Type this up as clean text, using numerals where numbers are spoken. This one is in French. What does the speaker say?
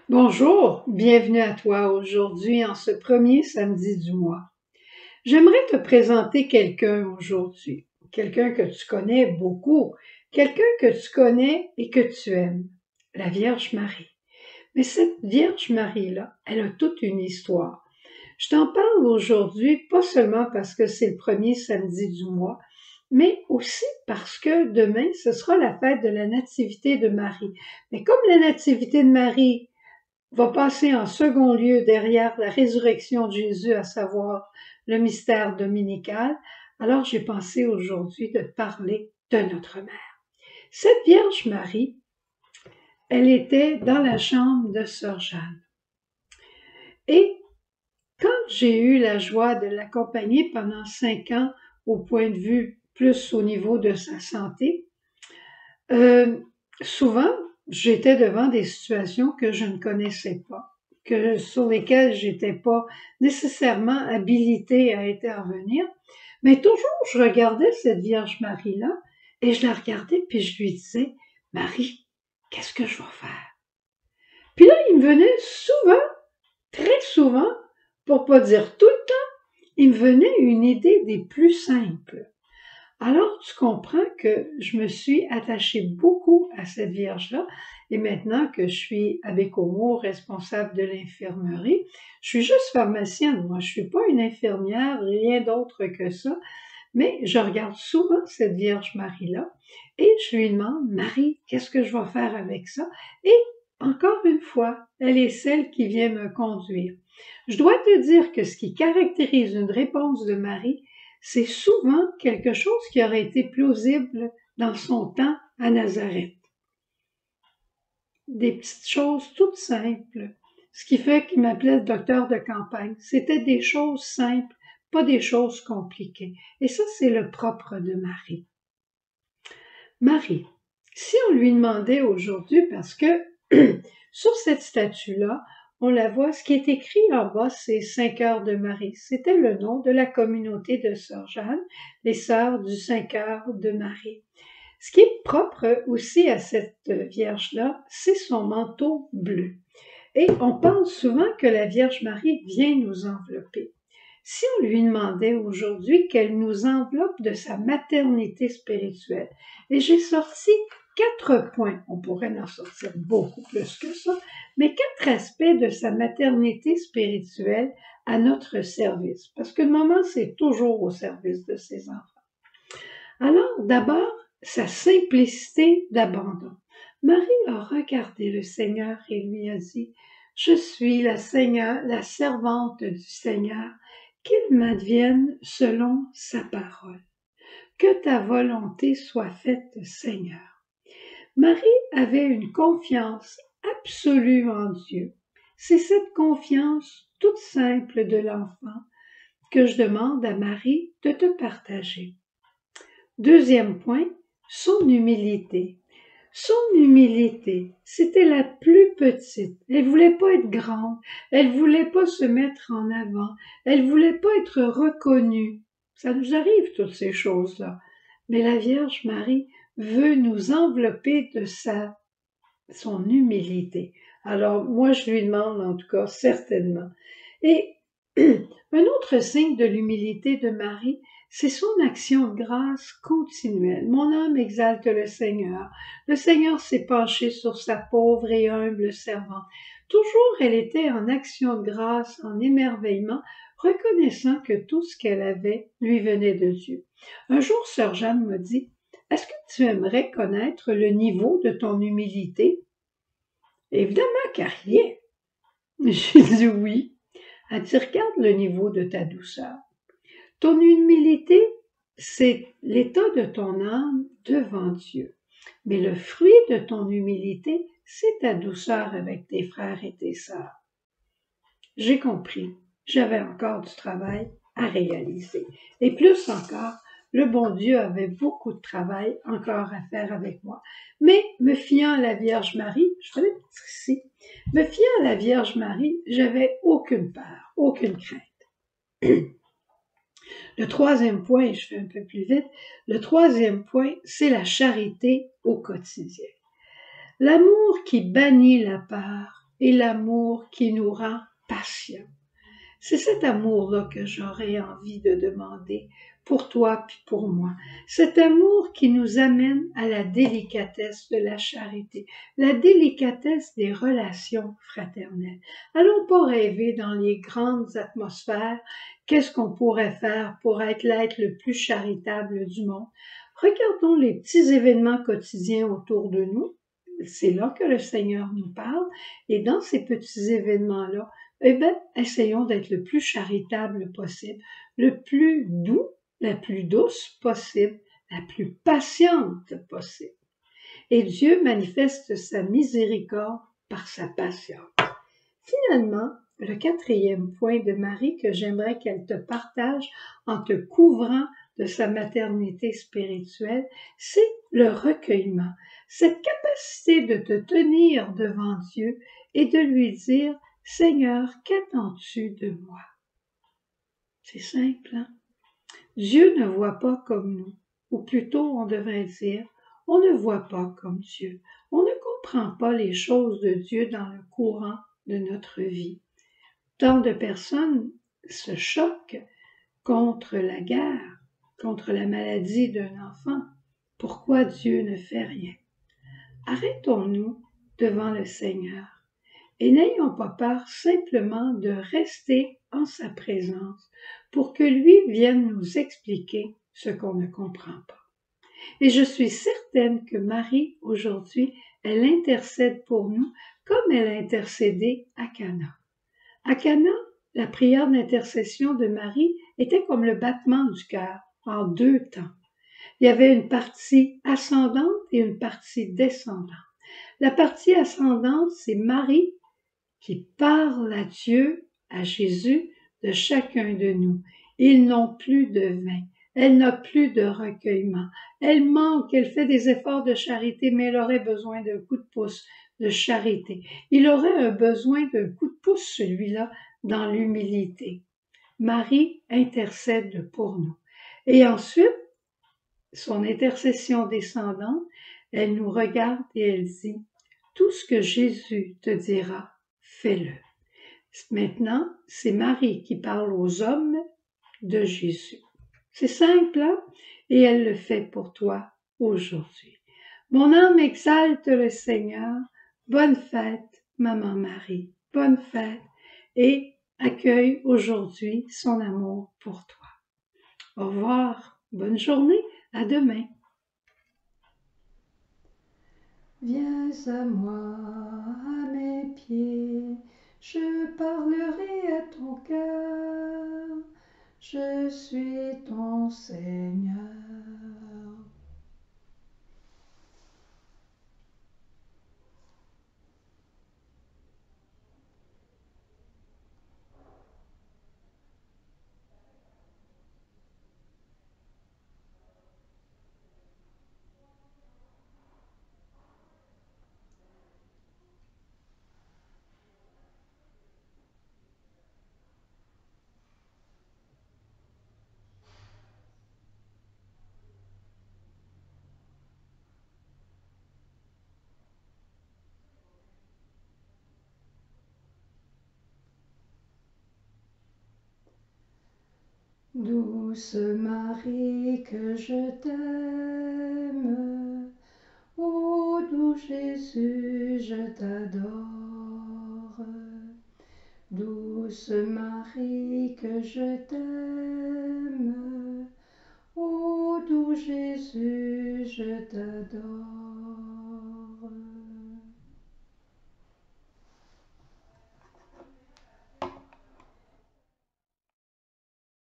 Bonjour, bienvenue à toi aujourd'hui en ce premier samedi du mois. J'aimerais te présenter quelqu'un aujourd'hui, quelqu'un que tu connais beaucoup, quelqu'un que tu connais et que tu aimes, la Vierge Marie. Mais cette Vierge Marie-là, elle a toute une histoire. Je t'en parle aujourd'hui pas seulement parce que c'est le premier samedi du mois, mais aussi parce que demain, ce sera la fête de la Nativité de Marie. Mais comme la Nativité de Marie va passer en second lieu derrière la résurrection de Jésus, à savoir le mystère dominical, alors j'ai pensé aujourd'hui de parler de notre mère. Cette Vierge Marie, elle était dans la chambre de Sœur Jeanne. Et quand j'ai eu la joie de l'accompagner pendant 5 ans au point de vue plus au niveau de sa santé, souvent j'étais devant des situations que je ne connaissais pas, sur lesquelles j'étais pas nécessairement habilitée à intervenir, mais toujours je regardais cette Vierge Marie-là et je la regardais puis je lui disais, Marie, qu'est-ce que je vais faire? Puis là, il me venait souvent, très souvent, pour pas dire tout le temps, il me venait une idée des plus simples. Alors, tu comprends que je me suis attachée beaucoup à cette Vierge-là, et maintenant que je suis à Bécomo, responsable de l'infirmerie, je suis juste pharmacienne, moi, je suis pas une infirmière, rien d'autre que ça, mais je regarde souvent cette Vierge Marie-là, et je lui demande, Marie, qu'est-ce que je vais faire avec ça? Et encore une fois, elle est celle qui vient me conduire. Je dois te dire que ce qui caractérise une réponse de Marie, c'est souvent quelque chose qui aurait été plausible dans son temps à Nazareth. Des petites choses toutes simples. Ce qui fait qu'il m'appelait le docteur de campagne. C'était des choses simples, pas des choses compliquées. Et ça, c'est le propre de Marie. Marie, si on lui demandait aujourd'hui, parce que sur cette statue-là, on la voit, ce qui est écrit en bas, c'est 5 heures de Marie. C'était le nom de la communauté de Sœur Jeanne, les Sœurs du 5 heures de Marie. Ce qui est propre aussi à cette Vierge-là, c'est son manteau bleu. Et on pense souvent que la Vierge Marie vient nous envelopper. Si on lui demandait aujourd'hui qu'elle nous enveloppe de sa maternité spirituelle, et j'ai sorti 4 points, on pourrait en sortir beaucoup plus que ça, mais 4 aspects de sa maternité spirituelle à notre service, parce que le moment, c'est toujours au service de ses enfants. Alors, d'abord, sa simplicité d'abandon. Marie a regardé le Seigneur et lui a dit, « Je suis la servante du Seigneur, qu'il m'advienne selon sa parole. Que ta volonté soit faite, Seigneur. » Marie avait une confiance absolue en Dieu. C'est cette confiance toute simple de l'enfant que je demande à Marie de te partager. Deuxième point, son humilité. Son humilité, c'était la plus petite. Elle voulait pas être grande, elle voulait pas se mettre en avant, elle voulait pas être reconnue. Ça nous arrive toutes ces choses-là. Mais la Vierge Marie veut nous envelopper de son humilité. Alors, moi, je lui demande en tout cas, certainement. Et un autre signe de l'humilité de Marie, c'est son action de grâce continuelle. Mon âme exalte le Seigneur. Le Seigneur s'est penché sur sa pauvre et humble servante. Toujours, elle était en action de grâce, en émerveillement, reconnaissant que tout ce qu'elle avait lui venait de Dieu. Un jour, Sœur Jeanne m'a dit, « Est-ce que tu aimerais connaître le niveau de ton humilité? » Évidemment qu'à rien. J'ai dit oui. Elle dit, regarde le niveau de ta douceur. Ton humilité, c'est l'état de ton âme devant Dieu. Mais le fruit de ton humilité, c'est ta douceur avec tes frères et tes sœurs. J'ai compris. J'avais encore du travail à réaliser. Et plus encore, le bon Dieu avait beaucoup de travail encore à faire avec moi. Mais me fiant à la Vierge Marie, je vais mettre ici, me fiant à la Vierge Marie, j'avais aucune peur, aucune crainte. Le troisième point, et je fais un peu plus vite, le troisième point, c'est la charité au quotidien. L'amour qui bannit la peur et l'amour qui nous rend patients. C'est cet amour-là que j'aurais envie de demander pour toi puis pour moi. Cet amour qui nous amène à la délicatesse de la charité, la délicatesse des relations fraternelles. Allons pas rêver dans les grandes atmosphères. Qu'est-ce qu'on pourrait faire pour être l'être le plus charitable du monde? Regardons les petits événements quotidiens autour de nous. C'est là que le Seigneur nous parle. Et dans ces petits événements-là, eh bien, essayons d'être le plus charitable possible, le plus doux, la plus douce possible, la plus patiente possible. Et Dieu manifeste sa miséricorde par sa patience. Finalement, le quatrième point de Marie que j'aimerais qu'elle te partage en te couvrant de sa maternité spirituelle, c'est le recueillement, cette capacité de te tenir devant Dieu et de lui dire « Seigneur, qu'attends-tu de moi ?» C'est simple, hein? Dieu ne voit pas comme nous, ou plutôt on devrait dire, on ne voit pas comme Dieu. On ne comprend pas les choses de Dieu dans le courant de notre vie. Tant de personnes se choquent contre la guerre, contre la maladie d'un enfant. Pourquoi Dieu ne fait rien? Arrêtons-nous devant le Seigneur et n'ayons pas peur simplement de rester en sa présence pour que lui vienne nous expliquer ce qu'on ne comprend pas. Et je suis certaine que Marie, aujourd'hui, elle intercède pour nous comme elle a intercédé à Cana. À Cana, la prière d'intercession de Marie était comme le battement du cœur en deux temps. Il y avait une partie ascendante et une partie descendante. La partie ascendante, c'est Marie qui parle à Dieu, à Jésus, de chacun de nous. Ils n'ont plus de vin. Elle n'a plus de recueillement. Elle manque, elle fait des efforts de charité, mais elle aurait besoin d'un coup de pouce de charité. Il aurait un besoin d'un coup de pouce, celui-là, dans l'humilité. Marie intercède pour nous. Et ensuite, son intercession descendante, elle nous regarde et elle dit, tout ce que Jésus te dira, fais-le. Maintenant, c'est Marie qui parle aux hommes de Jésus. C'est simple, hein? Et elle le fait pour toi aujourd'hui. Mon âme exalte le Seigneur. Bonne fête, Maman Marie. Bonne fête. Et accueille aujourd'hui son amour pour toi. Au revoir. Bonne journée. À demain. Viens à moi, à mes pieds, je parlerai à ton cœur, je suis ton Seigneur. Douce Marie, que je t'aime, ô doux Jésus, je t'adore. Douce Marie, que je t'aime, ô doux Jésus, je t'adore.